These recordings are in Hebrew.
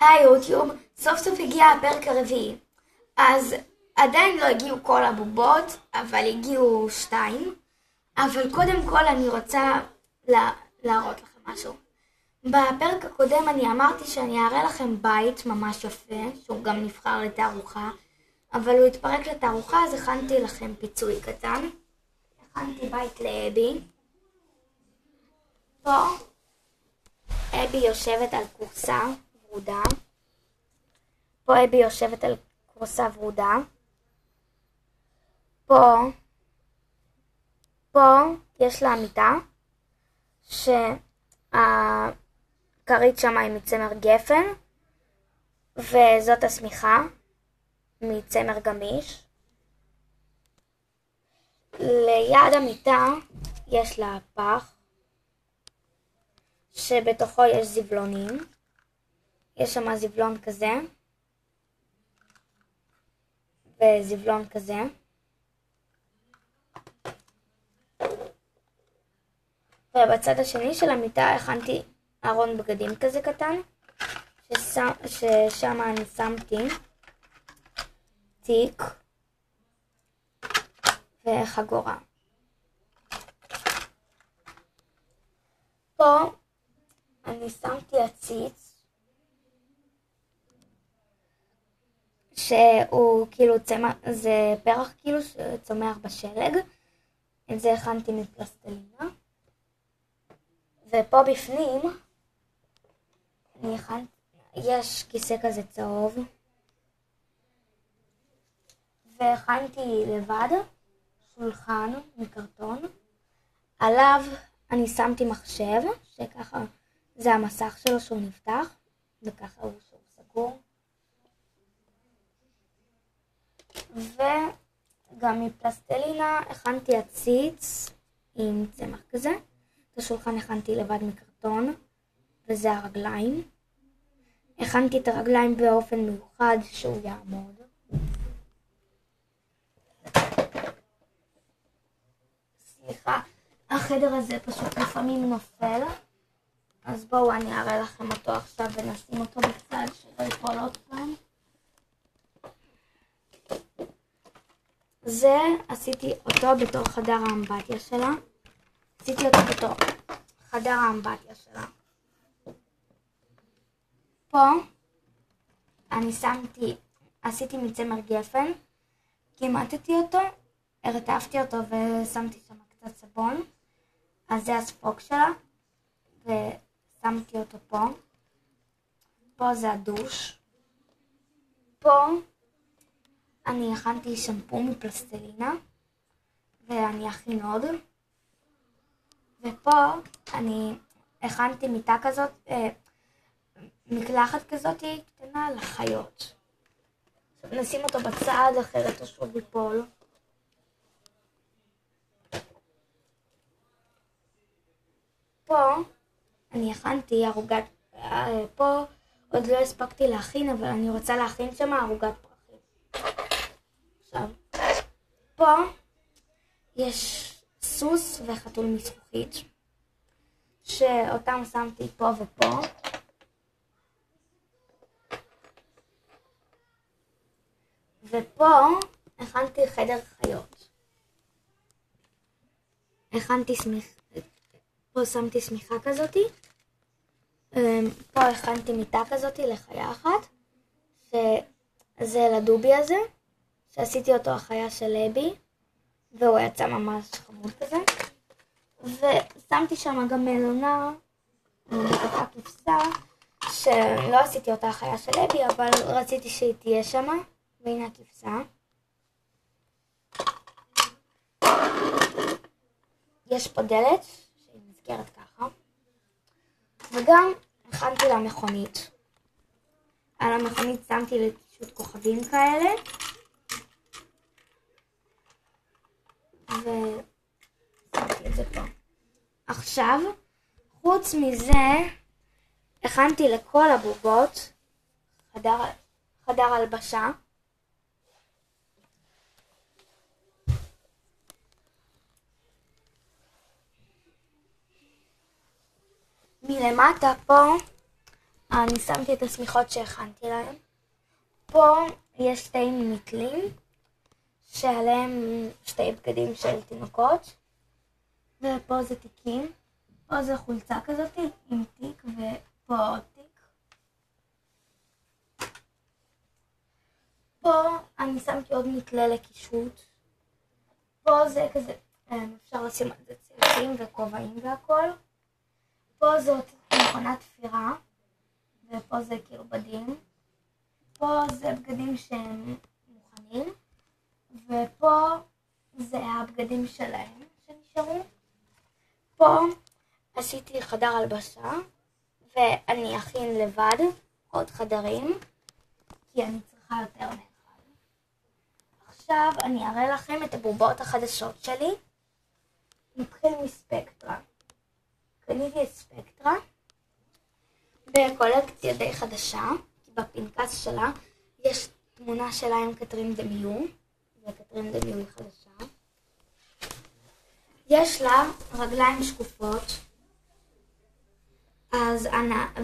היי יוטיוב, סוף סוף הגיע הפרק הרביעי. אז עדיין לא הגיעו כל הבובות, אבל הגיעו 2. אבל קודם כל אני רוצה להראות לכם משהו. בפרק הקודם אני אמרתי שאני אראה לכם בית ממש יפה, שהוא גם נבחר לתערוכה, אבל הוא התפרק לתערוכה, אז הכנתי לכם פיצוי קטן. הכנתי בית לאבי. פה אבי יושבת על כורסה ורודה. פה אבי יושבת על כורסה ורודה. פה יש לה מיטה, שהכרית שמה היא מצמר גפן, וזאת השמיכה מצמר גמיש. ליד המיטה יש לה פח, שבתוכו יש זבלונים. יש שם זבלון כזה, וזבלון כזה. ובצד השני של המיטה הכנתי ארון בגדים כזה קטן, ששם אני שמתי תיק וחגורה. פה אני שמתי עציץ, שהוא כאילו זה פרח כאילו שצומח בשלג. את זה הכנתי מפלסטלינה. ופה בפנים יש כיסא כזה צהוב, והכנתי לבד שולחן מקרטון. עליו אני שמתי מחשב, שככה זה המסך שלו שהוא נפתח, וככה הוא סגור. וגם מפלסטלינה הכנתי עציץ עם צמח כזה. את השולחן הכנתי לבד מקרטון, וזה הרגליים. הכנתי את הרגליים באופן מיוחד שהוא יעמוד. סליחה, החדר הזה פשוט לפעמים נופל, אז בואו אני אראה לכם אותו עכשיו ונשים אותו בצד שלא ייפול עוד פעם. זה עשיתי אותו בתור חדר האמבטיה שלה. עשיתי אותו בתור חדר האמבטיה שלה. פה אני עשיתי מצמר גפן, כימטתי אותו, הרטפתי אותו ושמתי שם קצת סבון. אז זה הספוג שלה, ושמתי אותו פה. פה זה הדוש. פה אני הכנתי שמפו מפלסטלינה, ואני אכין עוד. ופה אני הכנתי מיטה כזאת, מקלחת כזאת קטנה לחיות. עכשיו נשים אותו בצד, אחרת הוא שוב ייפול. פה אני הכנתי ערוגת, פה עוד לא הספקתי להכין, אבל אני רוצה להכין שם ערוגת פרחים. עכשיו, פה יש סוס וחתול מזכוכית, שאותם שמתי פה ופה. ופה הכנתי חדר חיות. פה שמתי שמיכה כזאתי. פה הכנתי מיטה כזאתי לחיה אחת, שזה לדובי הזה, שעשיתי אותו החיה של אבי, והוא יצא ממש חמוד כזה. ושמתי שם גם מלונה, מתוכה כבשה, שלא עשיתי אותה החיה של אבי, אבל רציתי שהיא תהיה שם, והנה הכבשה. יש פה דלת שהיא נזכרת ככה, וגם הכנתי לה מכונית. על המכונית שמתי לקישוט כוכבים כאלה, ושמתי את זה פה. עכשיו, חוץ מזה, הכנתי לכל הבובות חדר הלבשה. מלמטה פה אני שמתי את השמיכות שהכנתי להם. פה יש שתי נטלים, שעליהם שתי בגדים של תינוקות, ופה זה תיקים. פה זה חולצה כזאת עם תיק, ופה עוד תיק. פה אני שמתי עוד נטלה לקישוט. פה זה כזה, אפשר לשים על זה ציוצים וכובעים והכל. פה זאת מכונת תפירה, ופה זה כאילו בדים. פה זה בגדים שהם מוכנים, ופה זה הבגדים שלהם שנשארו. פה עשיתי חדר הלבשה, ואני אכין לבד עוד חדרים, כי אני צריכה יותר מאחד. עכשיו אני אראה לכם את הבובות החדשות שלי. נתחיל מספקטרה. קניתי את ספקטרה בקולקציה די חדשה, כי בפנקס שלה יש תמונה שלה עם קטרין דמיו, וקטרין דמיו היא חדשה. יש לה רגליים שקופות,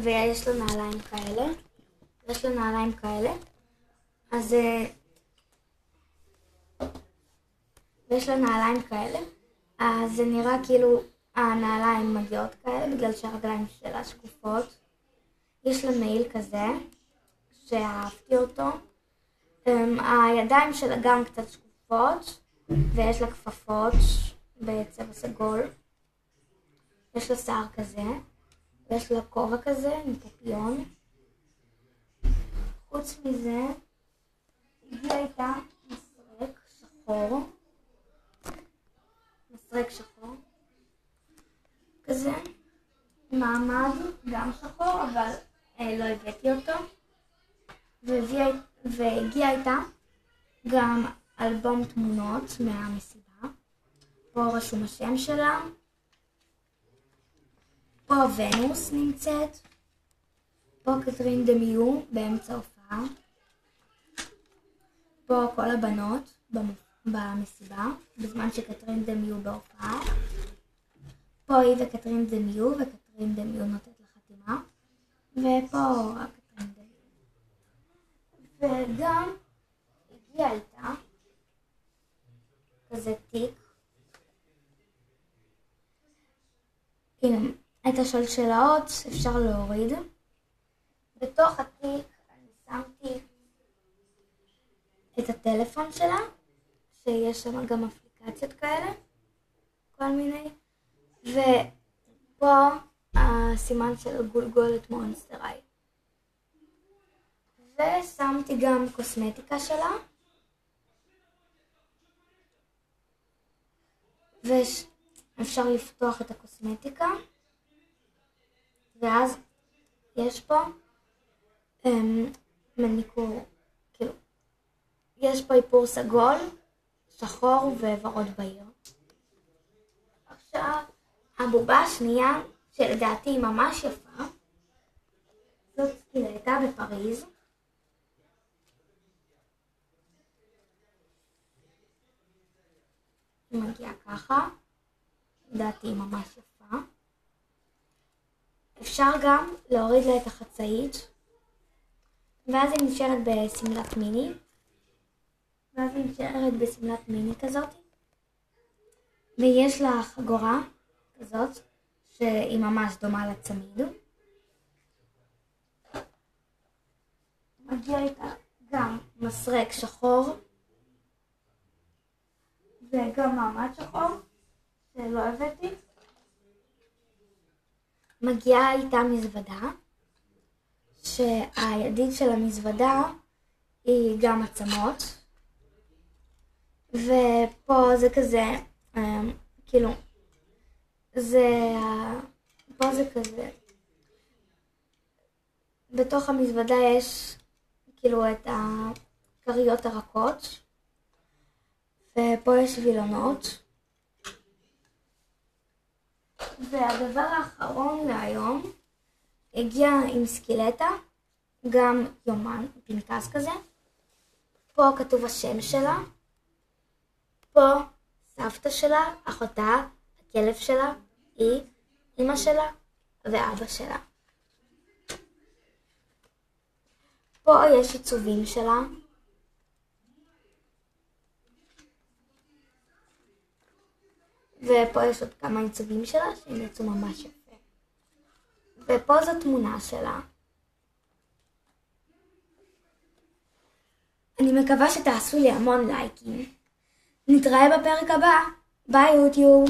ויש לה נעליים כאלה. אז זה נראה כאילו הנעליים מגיעות כאלה, בגלל שהרגליים שלה שקופות. יש לה מעיל כזה, שאהבתי אותו. הידיים שלה גם קצת שקופות, ויש לה כפפות בצבע סגול. יש לה שיער כזה, ויש לה כובע כזה עם פופיון. חוץ מזה, הגיע איתה מסרק שחור, כזה, מעמד גם שחור, אבל לא הבאתי אותו. והגיע איתה גם אלבום תמונות מהמסיבה. פה רשום השם שלה. פה ונוס נמצאת. פה קטרין דמיו באמצע הופעה. פה כל הבנות במסיבה, בזמן שקטרין דמיו בהופעה. פה היא וקטרין דמיו, וקטרין דמיו נותנת לה חתימה. ופה רק קטרין דמיו. וגם הגיע איתה כזה תיק. את השלשלאות אפשר להוריד. בתוך התיק אני שמתי את הטלפון שלה, שיש שם גם אפליקציות כאלה, כל מיני. ופה הסימן של גולגולת מונסטר-איי. ושמתי גם קוסמטיקה שלה. ואפשר לפתוח את הקוסמטיקה. ואז יש פה מניקור, כאילו, יש פה איפור סגול, שחור וורוד בהיר. עכשיו, הבובה השנייה, שלדעתי היא ממש יפה, זאת סקילטה בפריז. היא מגיעה ככה, לדעתי היא ממש יפה. אפשר גם להוריד לה את החצאית, ואז היא נשארת בסמלת מיני. כזאת. ויש לה חגורה כזאת, שהיא ממש דומה לצמיד. מגיע איתה גם מסרק שחור, וגם מעמד שחור, שלא הבאתי. מגיעה איתה מזוודה, שהידית של המזוודה היא גם עצמות. ופה זה כזה, כאילו, פה זה כזה, בתוך המזוודה יש כאילו את הכריות הרכות, ופה יש וילונות. והדבר האחרון להיום, הגיע עם סקילטה, גם יומן, פנקס כזה. פה כתוב השם שלה, פה סבתא שלה, אחותה, הכלב שלה, היא, אמא שלה ואבא שלה. פה יש עיצובים שלה. ופה יש עוד כמה עיצובים שלה שהם יצאו ממש יפה. ופה זו תמונה שלה. אני מקווה שתעשו לי המון לייקים. נתראה בפרק הבא. ביי יוטיוב.